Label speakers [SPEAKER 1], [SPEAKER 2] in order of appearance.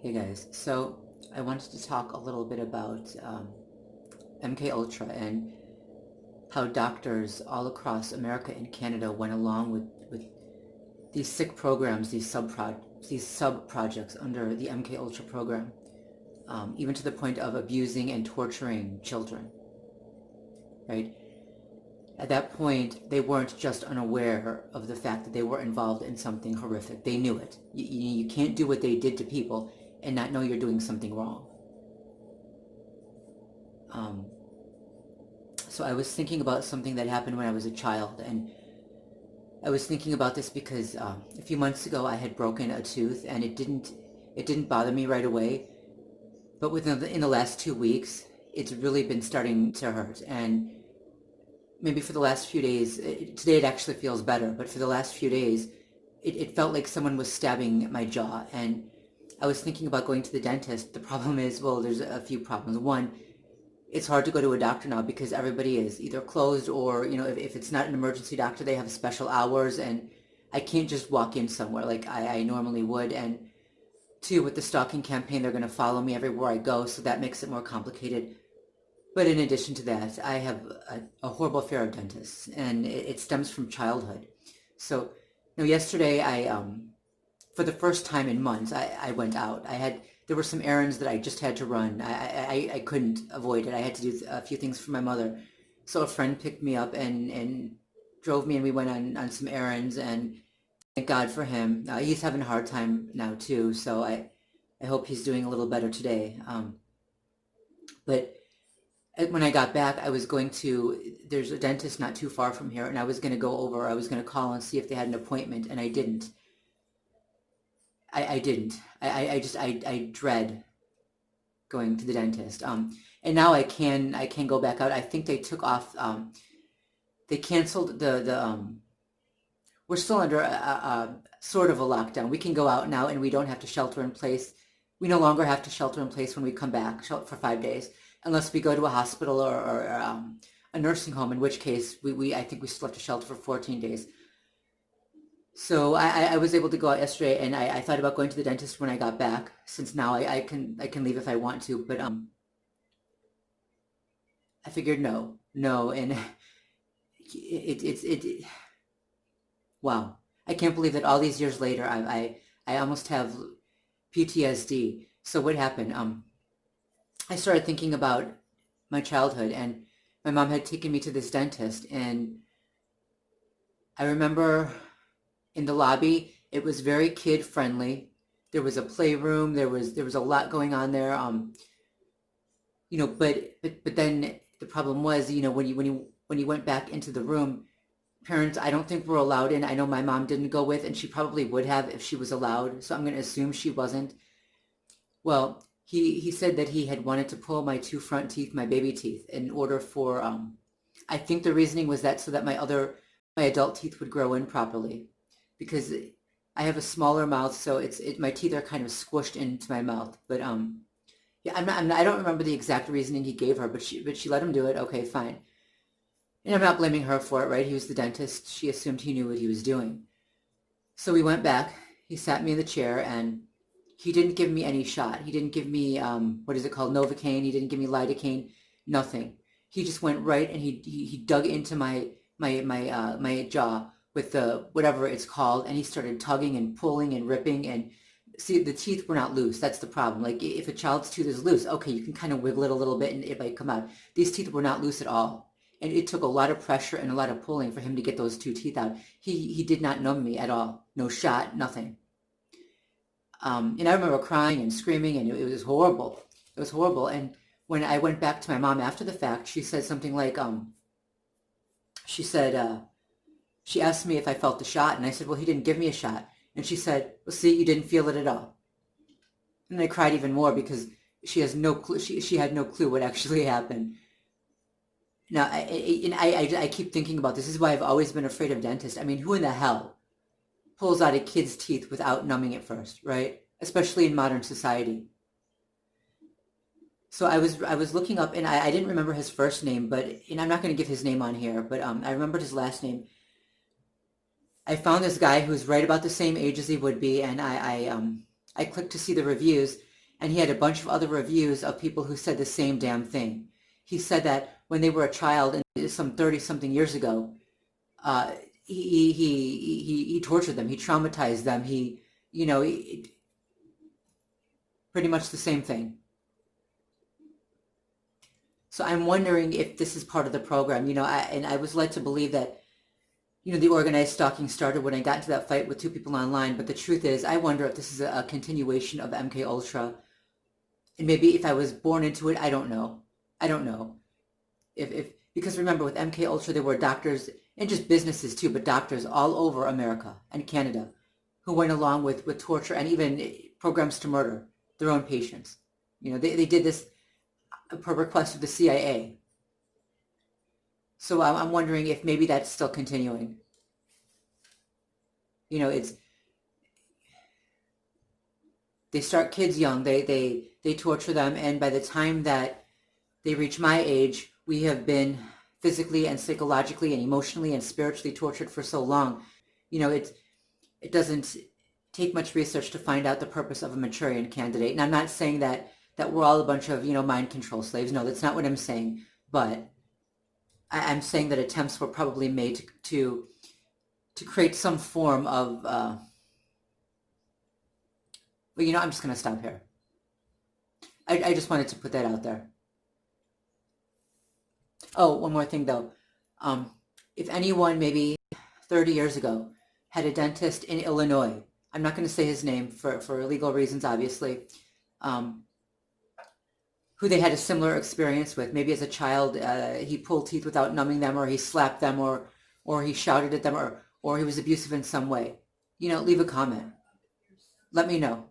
[SPEAKER 1] Hey guys, so I wanted to talk a little bit about MK Ultra and how doctors all across America and Canada went along with these sick programs, these sub projects under the MK Ultra program, even to the point of abusing and torturing children. Right? At that point, they weren't just unaware of the fact that they were involved in something horrific. They knew it. You can't do what they did to people and not know you're doing something wrong. Um, so I was thinking about something that happened when I was a child, and I was thinking about this because a few months ago I had broken a tooth, and it didn't bother me right away, but in the last 2 weeks, it's really been starting to hurt, and maybe for the last few days, today it actually feels better, but for the last few days, it felt like someone was stabbing my jaw, and I was thinking about going to the dentist. The problem is, well, there's a few problems. One, it's hard to go to a doctor now because everybody is either closed or, if it's not an emergency doctor, they have special hours and I can't just walk in somewhere like I normally would. And two, with the stalking campaign, they're going to follow me everywhere I go, so that makes it more complicated. But in addition to that, I have a horrible fear of dentists, and it stems from childhood. So, yesterday for the first time in months, I went out. There were some errands that I just had to run. I couldn't avoid it. I had to do a few things for my mother. So a friend picked me up and drove me, and we went on some errands, and thank God for him. He's having a hard time now too, so I hope he's doing a little better today. But when I got back, there's a dentist not too far from here, and I was going to go over, I was going to call and see if they had an appointment, and I didn't. I didn't. I dread going to the dentist. And now I can go back out. I think they took off. They canceled the. We're still under a sort of a lockdown. We can go out now, and we don't have to shelter in place. We no longer have to shelter in place when we come back for 5 days, unless we go to a hospital or a nursing home. In which case, I think we still have to shelter for 14 days. So I was able to go out yesterday, and I thought about going to the dentist when I got back, since now I can leave if I want to, but I figured no, and it wow, I can't believe that all these years later I almost have PTSD. So what happened? I started thinking about my childhood, and my mom had taken me to this dentist, and I remember in the lobby. It was very kid friendly. There was a playroom. There was a lot going on there. But then the problem was, when you went back into the room, parents I don't think were allowed in. I know my mom didn't go with, and she probably would have if she was allowed. So I'm going to assume she wasn't. Well, he said that he had wanted to pull my two front teeth, my baby teeth, in order for I think the reasoning was that so that my adult teeth would grow in properly, because I have a smaller mouth, so my teeth are kind of squished into my mouth. But yeah, I don't remember the exact reasoning he gave her, but she let him do it. Okay, fine. And I'm not blaming her for it, right? He was the dentist. She assumed he knew what he was doing. So we went back. He sat me in the chair, and he didn't give me any shot. He didn't give me what is it called, Novocaine. He didn't give me lidocaine. Nothing. He just went right, and he dug into my jaw with the whatever it's called, and he started tugging and pulling and ripping. And see, the teeth were not loose. That's the problem. Like, if a child's tooth is loose, okay, you can kind of wiggle it a little bit and it might come out. These teeth were not loose at all, and it took a lot of pressure and a lot of pulling for him to get those two teeth out. He did not numb me at all. No shot, nothing. And I remember crying and screaming, and it was horrible. It was horrible. And when I went back to my mom after the fact, she said something like, she said, she asked me if I felt the shot, and I said, well, he didn't give me a shot. And she said, well, see, you didn't feel it at all. And I cried even more because she has no clue. She had no clue what actually happened. Now, I keep thinking about this. This is why I've always been afraid of dentists. I mean, who in the hell pulls out a kid's teeth without numbing it first, right? Especially in modern society. So I was looking up, and I didn't remember his first name, and I'm not going to give his name on here, but I remembered his last name. I found this guy who's right about the same age as he would be, and I clicked to see the reviews, And he had a bunch of other reviews of people who said the same damn thing. He said that when they were a child, and some 30 something years ago, uh, he tortured them, he traumatized them, pretty much the same thing. So I'm wondering if this is part of the program, and I was led to believe that, the organized stalking started when I got into that fight with two people online. But the truth is, I wonder if this is a continuation of MK Ultra. And maybe if I was born into it, I don't know. I don't know. If because remember, with MK Ultra, there were doctors and just businesses too, but doctors all over America and Canada who went along with torture and even programs to murder their own patients. They did this per request of the CIA. So I'm wondering if maybe that's still continuing. It's they start kids young, they torture them, and by the time that they reach my age, we have been physically and psychologically and emotionally and spiritually tortured for so long. It doesn't take much research to find out the purpose of a Manchurian candidate. And I'm not saying that we're all a bunch of mind control slaves. No, that's not what I'm saying. But I'm saying that attempts were probably made to create some form of I'm just going to stop here. I just wanted to put that out there. Oh, one more thing though. If anyone maybe 30 years ago had a dentist in Illinois, I'm not going to say his name for legal reasons, obviously, who they had a similar experience with. Maybe as a child, he pulled teeth without numbing them, or he slapped them, or he shouted at them, or he was abusive in some way. Leave a comment. Let me know.